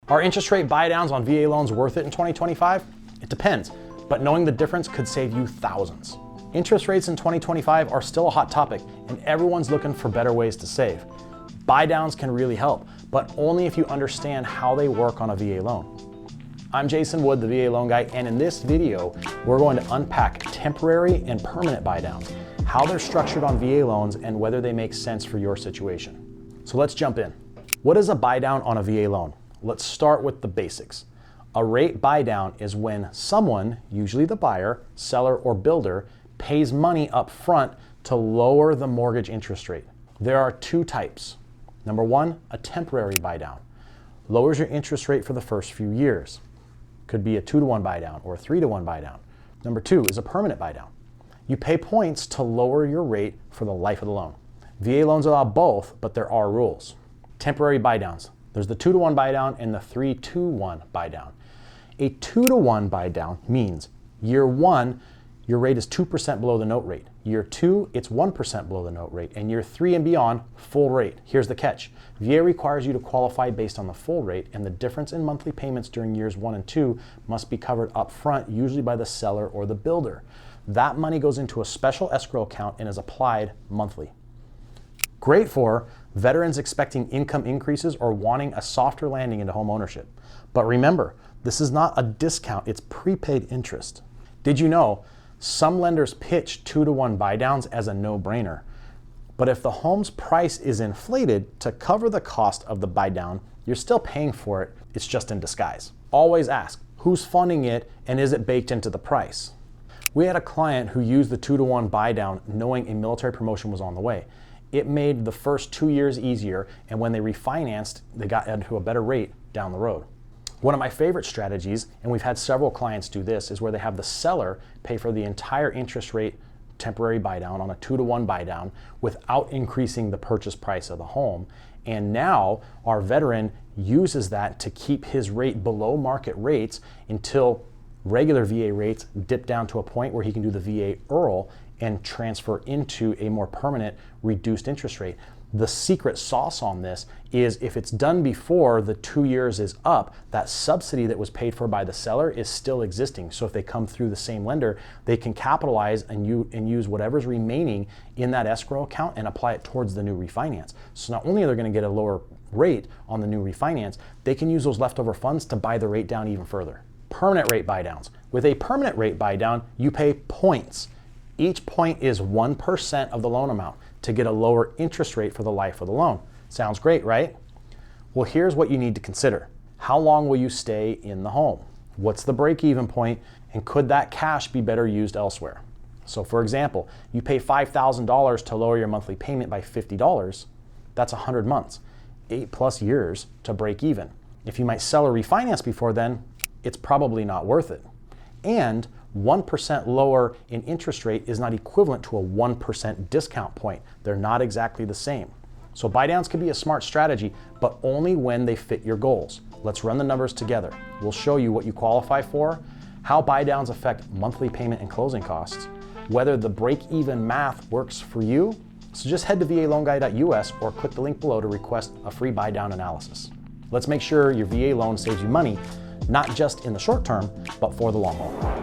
Are interest rate buydowns on VA loans worth it in 2025? It depends, but knowing the difference could save you thousands. Interest rates in 2025 are still a hot topic, and everyone's looking for better ways to save. Buydowns can really help, but only if you understand how they work on a VA loan. I'm Jason Wood, the VA loan guy, and in this video, we're going to unpack temporary and permanent buydowns, how they're structured on VA loans, and whether they make sense for your situation. So let's jump in. What is a buydown on a VA loan? Let's start with the basics. A rate buydown is when someone, usually the buyer, seller, or builder, pays money up front to lower the mortgage interest rate. There are two types. Number one, a temporary buydown. Lowers your interest rate for the first few years. Could be a 2-to-1 buydown or a 3-to-1 buydown. Number two is a permanent buydown. You pay points to lower your rate for the life of the loan. VA loans allow both, but there are rules. Temporary buydowns. There's the 2-to-1 buydown and the 3-to-1 buydown. A 2-to-1 buydown means year one, your rate is 2% below the note rate. Year two, it's 1% below the note rate. And year three and beyond, full rate. Here's the catch. VA requires you to qualify based on the full rate, and the difference in monthly payments during years 1 and 2 must be covered up front, usually by the seller or the builder. That money goes into a special escrow account and is applied monthly. Great for veterans expecting income increases or wanting a softer landing into home ownership. But remember, this is not a discount, it's prepaid interest. Did you know some lenders pitch 2-to-1 buydowns as a no-brainer? But if the home's price is inflated to cover the cost of the buydown, you're still paying for it, it's just in disguise. Always ask, who's funding it and is it baked into the price? We had a client who used the 2-to-1 buydown knowing a military promotion was on the way. It made the first 2 years easier, and when they refinanced, they got into a better rate down the road. One of my favorite strategies, and we've had several clients do this, is where they have the seller pay for the entire interest rate temporary buydown on a 2-to-1 buydown without increasing the purchase price of the home. And now our veteran uses that to keep his rate below market rates until regular VA rates dip down to a point where he can do the VA IRRRL and transfer into a more permanent reduced interest rate. The secret sauce on this is if it's done before the 2 years is up, that subsidy that was paid for by the seller is still existing. So if they come through the same lender, they can capitalize and use whatever's remaining in that escrow account and apply it towards the new refinance. So not only are they going to get a lower rate on the new refinance, they can use those leftover funds to buy the rate down even further. Permanent rate buydowns. With a permanent rate buydown, you pay points. Each point is 1% of the loan amount to get a lower interest rate for the life of the loan. Sounds great, right? Well, here's what you need to consider. How long will you stay in the home? What's the break-even point? And could that cash be better used elsewhere? So for example, you pay $5,000 to lower your monthly payment by $50. That's 100 months, 8+ years to break even. If you might sell or refinance before then, it's probably not worth it. And 1% lower in interest rate is not equivalent to a 1% discount point. They're not exactly the same. So buydowns can be a smart strategy, but only when they fit your goals. Let's run the numbers together. We'll show you what you qualify for, how buydowns affect monthly payment and closing costs, whether the break-even math works for you. So just head to VALoanGuy.us or click the link below to request a free buydown analysis. Let's make sure your VA loan saves you money, not just in the short term, but for the long haul.